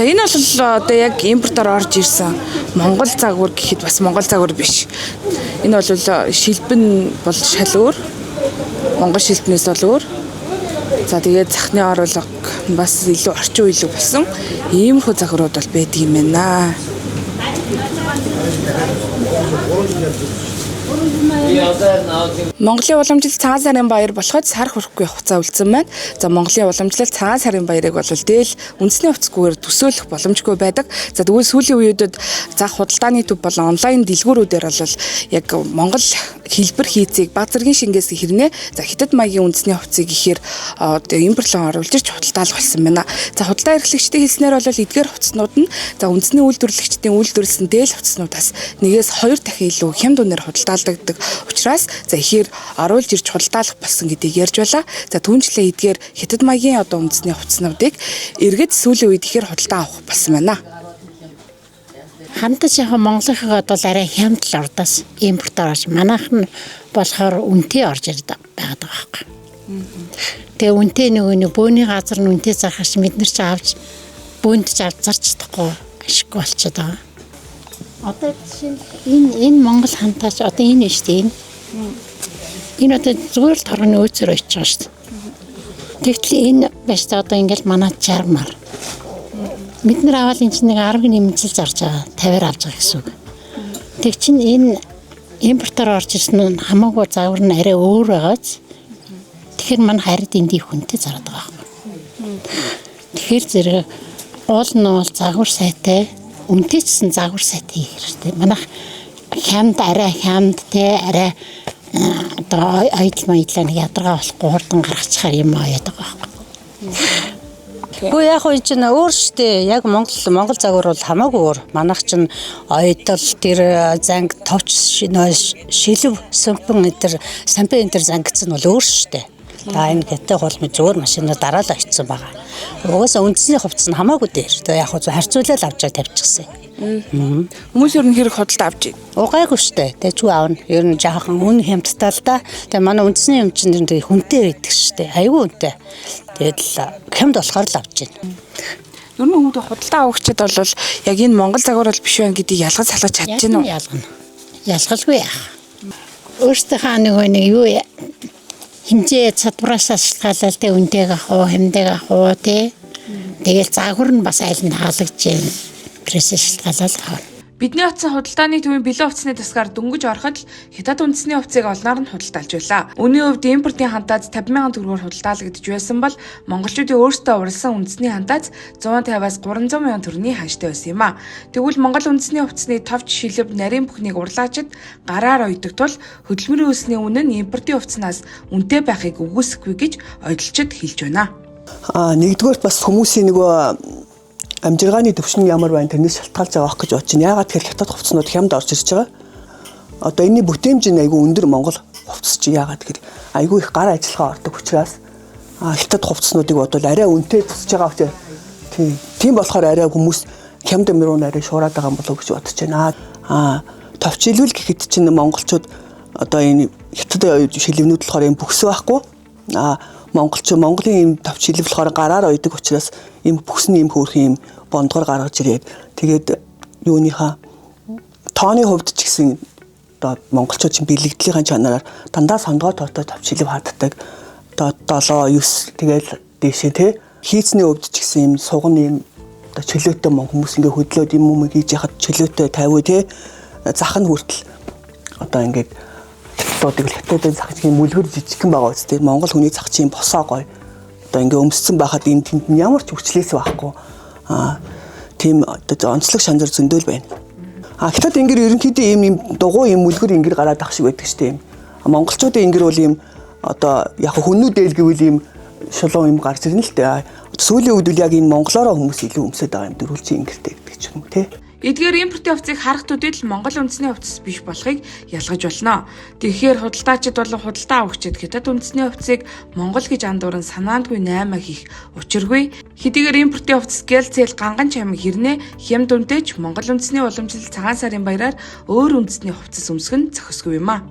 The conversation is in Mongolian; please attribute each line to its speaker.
Speaker 1: За энэ бол одоо яг импортоор орж ирсэн Монгол загвар гэхэд бас Монгол загвар биш. Энэ бол шилбэн бол шал өөр. Монгол шилбэнээс бол өөр. За тэгээд захны оруулга бас илүү орчин үеиг болсон иймэрхүү загварууд бол байдаг юм байна. Монголын уламжлалт цагаан сарын баяр болоход сар хүрэхгүй хугацаа үлдсэн байна. За Монголын уламжлалт цагаан сарын баярыг бол дээл үндэсний хувцсгүйгээр төсөөлөх боломжгүй байдаг. За тэгвэл сүүлийн үеүүдэд зах худалдааны төв болон онлайн дэлгүүрүүдээр бол яг Монгол хэлбэр хийцийг баг зэргийн шингээс хэрнээ за хятад маягийн үндэсний хувцсыг ихээр импортлон оруулж ирж худалдаалах болсон байна. За худалдаа эрхлэгчдийн хэлснээр бол эдгээр хувцснууд нь за үндэсний үйлдвэрлэгчдийн үйлдвэрлэсэн дээл хувцснуудаас нэгээс 2 дахин илүү хямд үнээр худалдаалдаг учраас за ихээр оруулж ирж худалдаалах болсон гэдгийг ярьж байлаа. За түүнчлээ эдгээр хятад маягийн одоо үндэсний хувцснуудыг эргэд сүүлийн үед ихээр худалдаа авах болсон байна.
Speaker 2: Хандаж яг Монголынхаа бол арай хямд л ордоос импортоор орж манайх нь болохоор үнэтэй орж ирдэг байгаад байгаа байхгүй. Тэгээ үнэтэй нэг бөөний газар нь үнэтэй зархаш бид нар ч авч бөөнд ч авч зарч чадахгүй ашиггүй болчиход байгаа. Одоо чинь энэ Монгол хантаач одоо энэ шүү дээ. Энэ одоо зүгээр л торгоны өөцөр очиж байгаа шүү дээ. Тэгтэл энэ байж та одоо ингээл манад чармаар. Бид нар аваад энэ чинь нэг 10 нэмэлцэл зарж байгаа 50-аар авч байгаа гэсэн үг. Тэг чинь энэ импортоор орж ирсэн нь хамаагүй загвар нь арай өөр байгааз тэгэхээр манай харид эндий хүнтэй зараад байгаа юм. Тэгэхээр зэрэг уул нь бол загвар сайтай үнэтэйчсэн загвар сайтай хэрэгтэй. Манайх хямд арай хямд те арай одоо айдл майдлаа нэг ядаргаа болохгүй хурдан гаргачихаар юм аяад байгаа байхгүй.
Speaker 3: Гүү яг уу чинь өөр штэ. Яг Монгол загвар бол хамаагүй өөр. Манайх чинь ойдол тэр занг товч шилв сампин энэ зангидсан бол өөр штэ. Та энэ гэтэ хол ми зөөр машинаар дараал очсон байгаа. Угаасаа үндэсний хувцс нь хамаагүй дээр. Тэгээ яг уу харьцуулаад авч тавьчихсан.
Speaker 1: Хүмүүс ер нь хэрэг худалдаа авч байна.
Speaker 3: Угаагүй штэ. Тэгээ чүү аавна. Ер нь жаахан үн хямдтал да. Тэгээ манай үндэсний юм чинь тэгээ хүнтэй байдаг штэ. Айгүй үнэтэй. Тэгээд л хямд болохоор л авч байна.
Speaker 1: Ер нь хүмүүс худалдаа авахчид бол яг энэ Монгол загвар бол биш байх гэдгийг ялгаж салгаж чадж байна уу?
Speaker 2: Ялгалгүй яах. Өөртөө нэг юу хэмжээ чадвараас шалтгаалал тэ үнэтэйг авах, хэмдэг авах тэ. Тэгэл загвар нь бас айл нь хаалгаж байна. Тэрээс шалтгаалал авах.
Speaker 1: Бидний утсан худалдааны төвийн бэлэн хувцсны тасгаар дөнгөж ороход л хятад үндэсний хувцсыг олноор нь худалдаалж байлаа. Үүний хувьд импортын хантаац 50,000 төгрөгөөр худалдаалагдж байсан бол монголчуудын өөрсдөө уралсан үндэсний хантаац 150-аас 300,000 төгрөгийн ханштай байсан юм а. Тэгвэл Монгол үндэсний хувцсны товч шилб нарийн бүхнийг урлаачид гараар ойдог тул хөдөлмөрийн үлсний үнэ нь импортын хувцснаас үнэтэй байхыг үгүйсэхгүй гэж ойдлчид хэлж байна.
Speaker 4: Нэгдүгээр бас хүмүүсийн нөгөө амжиргааны төвшин ямар байна тэрнээс шалтгаалж байгаа гэж бодож байна. Яагаад тэгэхээр хятад хувцснууд хямд орж ирж байгаа. Одоо энэний бүтээмж нь айгүй өндөр Монгол хувцс чи яагаад тэгэхээр айгүй их гар ажиллагаа ордог учраас хятад хувцснуудыг бодвол арай үнэтэй тусаж байгаа учраас тийм болохоор арай хүмүүс хямд амир руу арай шуураад байгаа юм болов уу гэж бодож байна. Товч илүүл гэхэд чинь монголчууд одоо энэ хятад шилвнүүд болохоор юм бүхс байхгүй. Монголын ийм товч шилв болохоор гараар ойдог учраас ийм бүхсний ийм хөөрхөн ийм бондгоор гаргаж ирээд тэгээд юуныхаа тооны хувьд ч гэсэн одоо монголчууд чинь бэлэгдлийн чанараар дандаа сондгоо тоотой товч шилв хаддаг. Одоо 7 9 тэгэл дээшээ те хийцний хувьд ч гэсэн ийм суган ийм одоо чөлөөтэй хүмүүс ингээ хөдлөөд юм хийж яхад чөлөөтэй 50 те зах нь хүртэл одоо ингээд хятадын зах чинь мүлгэр жижигхэн байгаа үстэй. Монгол хүний зах чинь босоо гоё. Одоо ингээ өмссөн байхад энэ тэнд ямар ч хүчлээс байхгүй. Тийм одоо онцлог шанзар зөндөөл байна. Хятад ингэр ерөнхийдөө ийм дугуй ийм мүлгэр ингэр гараад ах шиг байдаг штеп. Монголчуудын ингэр бол ийм одоо яг хүннүү дээл гэвэл ийм шулуун ийм гарч ирнэ л дээ. Сүүлийн үед бол яг энэ монголоороо хүмүүс илүү өмсөд байгаа юм дөрвөлжин ингэртэй гэдэг ч юм уу те.
Speaker 1: Эдгээр импортын хувцсыг харах төдийл Монгол үндэсний хувцас биш болохыг ялгаж болно. Тэгэхээр худалдаачид болон худалдаа авагчид хятад үндэсний хувцсыг Монгол гэж андууран санаандгүй 8 хийх учиргүй. Хэдийгээр импортын хувцас гэлцэл ганган чамиг хэрнээ хямд үнэтэйч Монгол үндэсний уламжлалт цагаан сарын баяраар өөр үндэсний хувцас өмсөх нь зохисгүй юм а.